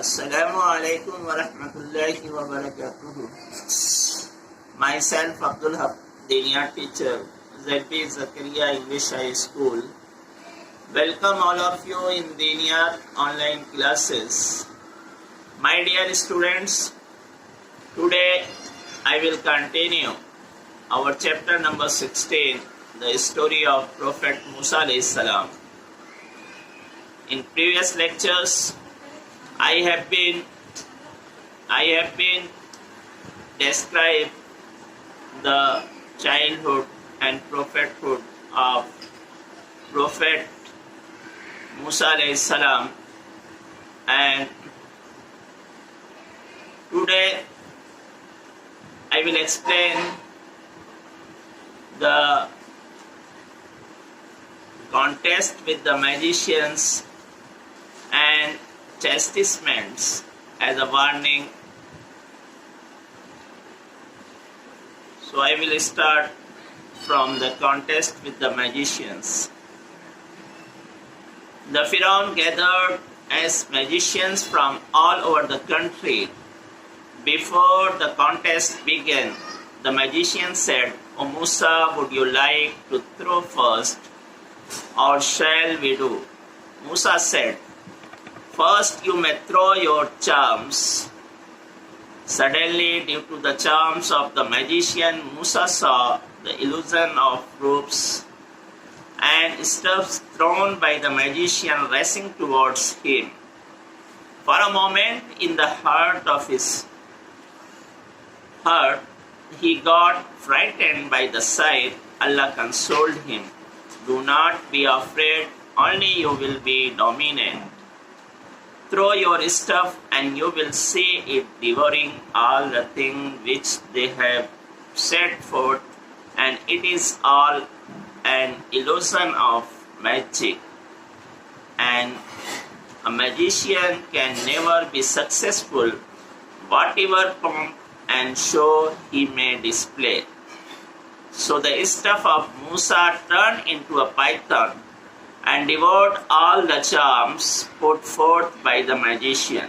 Assalamu alaikum wa rahmatullahi wa barakatuh. Myself Abdul Haq, Diniya teacher, ZP Zakaria English High School. Welcome all of you in Diniya online classes. My dear students, today I will continue our chapter number 16, the story of Prophet Musa alayhi salam. In previous lectures, I have been described the childhood and prophethood of Prophet Musa alayhi salam, and today I will explain the contest with the magicians and chastisements as a warning. So I will start from the contest with the magicians. The Pharaoh gathered as magicians from all over the country. Before the contest began, the magician said, "O Musa, would you like to throw first, or shall we do?" Musa said, "First you may throw your charms." Suddenly, due to the charms of the magician, Musa saw the illusion of ropes and stuffs thrown by the magician racing towards him. For a moment, in the heart of his heart, he got frightened by the sight. Allah consoled him. "Do not be afraid, only you will be dominant. Throw your stuff and you will see it devouring all the things which they have set forth, and it is all an illusion of magic. And a magician can never be successful, whatever pomp and show he may display." So the stuff of Musa turned into a python and devoured all the charms put forth by the magician.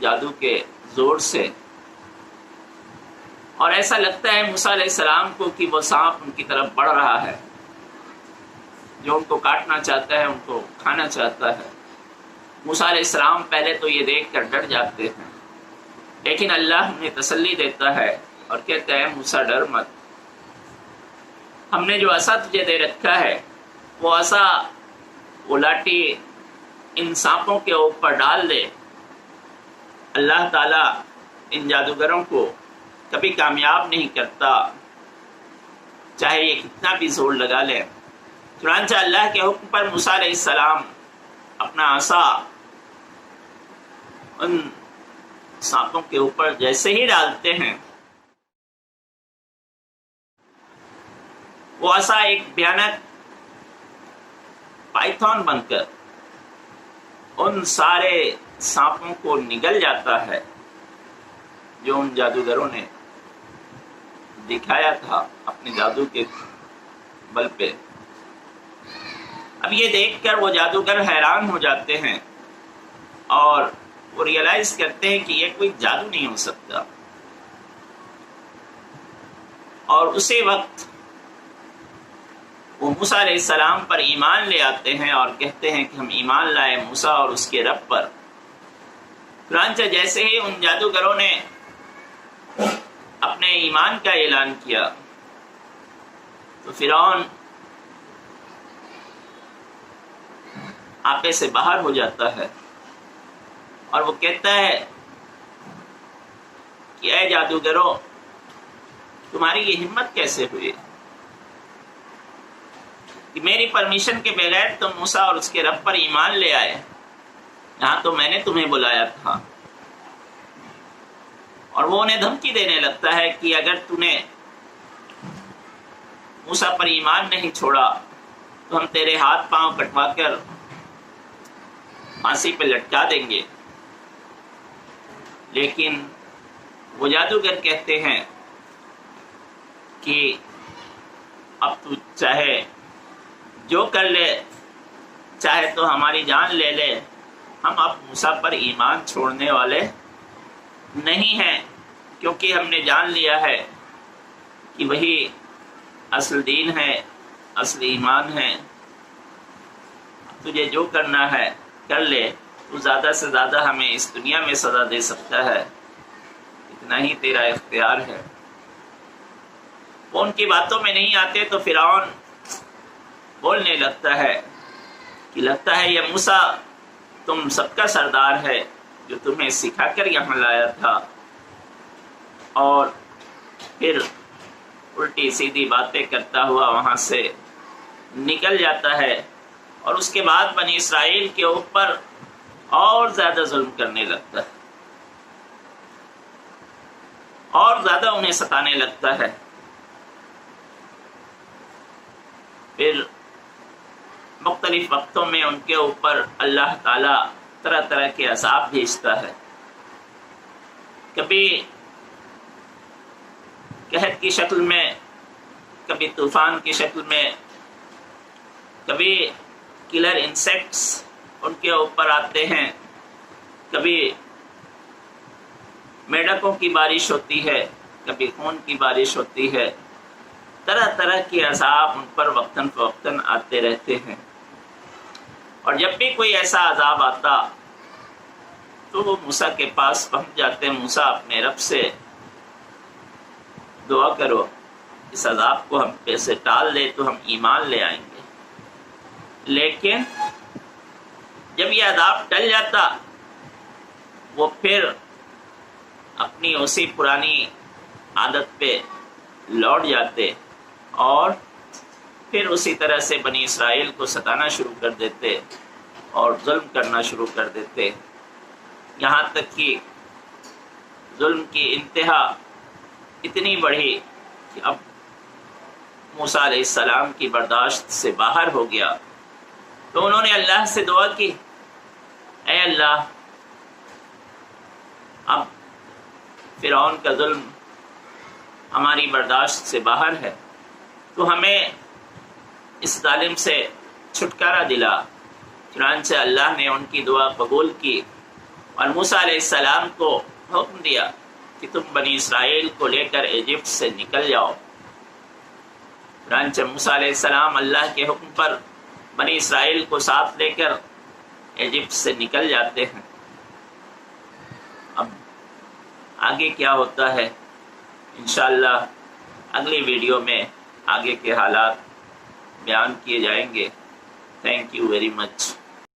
جادو کے زور سے، اور ایسا لگتا ہے موسیٰ علیہ السلام کو کہ وہ سانپ ان کی طرف بڑھ رہا ہے، جو ان کو کاٹنا چاہتا ہے، ان کو کھانا چاہتا ہے۔ موسیٰ علیہ السلام پہلے تو یہ دیکھ کر ڈر جاتے ہیں، لیکن اللہ انہیں تسلی دیتا ہے اور کہتا ہے موسیٰ ڈر مت، ہم نے جو عصا تجھے دے رکھا ہے وہ عصا، وہ لاٹھی ان سانپوں کے اوپر ڈال دے، اللہ تعالیٰ ان جادوگروں کو کبھی کامیاب نہیں کرتا، چاہے یہ کتنا بھی زور لگا لیں۔ چنانچہ اللہ کے حکم پر موسیٰ علیہ السلام اپنا عصا ان سانپوں کے اوپر جیسے ہی ڈالتے ہیں، وہ عصا ایک بھیانک پائتھون بن کر ان سارے سانپوں کو نگل جاتا ہے جو ان جادوگروں نے دکھایا تھا اپنے جادو کے بل پہ۔ اب یہ دیکھ کر وہ جادوگر حیران ہو جاتے ہیں اور وہ ریئلائز کرتے ہیں کہ یہ کوئی جادو نہیں ہو سکتا، اور اسی وقت وہ موسیٰ علیہ السلام پر ایمان لے آتے ہیں اور کہتے ہیں کہ ہم ایمان لائے موسیٰ اور اس کے رب پر۔ چنانچہ جیسے ہی ان جادوگروں نے اپنے ایمان کا اعلان کیا تو فرعون آپے سے باہر ہو جاتا ہے اور وہ کہتا ہے کہ اے جادوگروں، تمہاری یہ ہمت کیسے ہوئی کہ میری پرمیشن کے بغیر تم موسیٰ اور اس کے رب پر ایمان لے آئے؟ یہاں تو میں نے تمہیں بلایا تھا۔ اور وہ انہیں دھمکی دینے لگتا ہے کہ اگر تو نے موسیٰ پر ایمان نہیں چھوڑا تو ہم تیرے ہاتھ پاؤں کٹوا کر پھانسی پہ لٹکا دیں گے۔ لیکن وہ جادوگر کہتے ہیں کہ اب تو چاہے جو کر لے، چاہے تو ہماری جان لے لے، ہم اب موسیٰ پر ایمان چھوڑنے والے نہیں ہیں، کیونکہ ہم نے جان لیا ہے کہ وہی اصل دین ہے، اصل ایمان ہے۔ تجھے جو کرنا ہے کر لے، تو زیادہ سے زیادہ ہمیں اس دنیا میں سزا دے سکتا ہے، اتنا ہی تیرا اختیار ہے۔ وہ ان کی باتوں میں نہیں آتے تو فرعون بولنے لگتا ہے کہ لگتا ہے یہ موسیٰ تم سب کا سردار ہے جو تمہیں سکھا کر یہاں لایا تھا، اور پھر الٹی سیدھی باتیں کرتا ہوا وہاں سے نکل جاتا ہے، اور اس کے بعد بنی اسرائیل کے اوپر اور زیادہ ظلم کرنے لگتا ہے، اور زیادہ انہیں ستانے لگتا ہے۔ پھر مختلف وقتوں میں ان کے اوپر اللہ تعالیٰ طرح طرح کے عذاب بھیجتا ہے، کبھی قحط کی شکل میں، کبھی طوفان کی شکل میں، کبھی کلر انسیکٹس ان کے اوپر آتے ہیں، کبھی میڈکوں کی بارش ہوتی ہے، کبھی خون کی بارش ہوتی ہے، طرح طرح کے عذاب ان پر وقتاً فوقتاً آتے رہتے ہیں۔ اور جب بھی کوئی ایسا عذاب آتا تو وہ موسیٰ کے پاس پہنچ جاتے ہیں، موسیٰ اپنے رب سے دعا کرو اس عذاب کو ہم پہ سے ٹال دے تو ہم ایمان لے آئیں گے۔ لیکن جب یہ عذاب ٹل جاتا وہ پھر اپنی اسی پرانی عادت پہ لوٹ جاتے اور پھر اسی طرح سے بنی اسرائیل کو ستانا شروع کر دیتے اور ظلم کرنا شروع کر دیتے، یہاں تک کہ ظلم کی انتہا اتنی بڑھی کہ اب موسیٰ علیہ السلام کی برداشت سے باہر ہو گیا۔ تو انہوں نے اللہ سے دعا کی، اے اللہ، اب فرعون کا ظلم ہماری برداشت سے باہر ہے، تو ہمیں اس ظالم سے چھٹکارا دلا۔ چنانچہ اللہ نے ان کی دعا قبول کی اور موسیٰ علیہ السلام کو حکم دیا کہ تم بنی اسرائیل کو لے کر ایجپٹ سے نکل جاؤ۔ چنانچہ موسیٰ علیہ السلام اللہ کے حکم پر بنی اسرائیل کو ساتھ لے کر ایجپٹ سے نکل جاتے ہیں۔ اب آگے کیا ہوتا ہے انشاءاللہ اگلی ویڈیو میں آگے کے حالات بیان کیے جائیں گے۔ Thank you very much.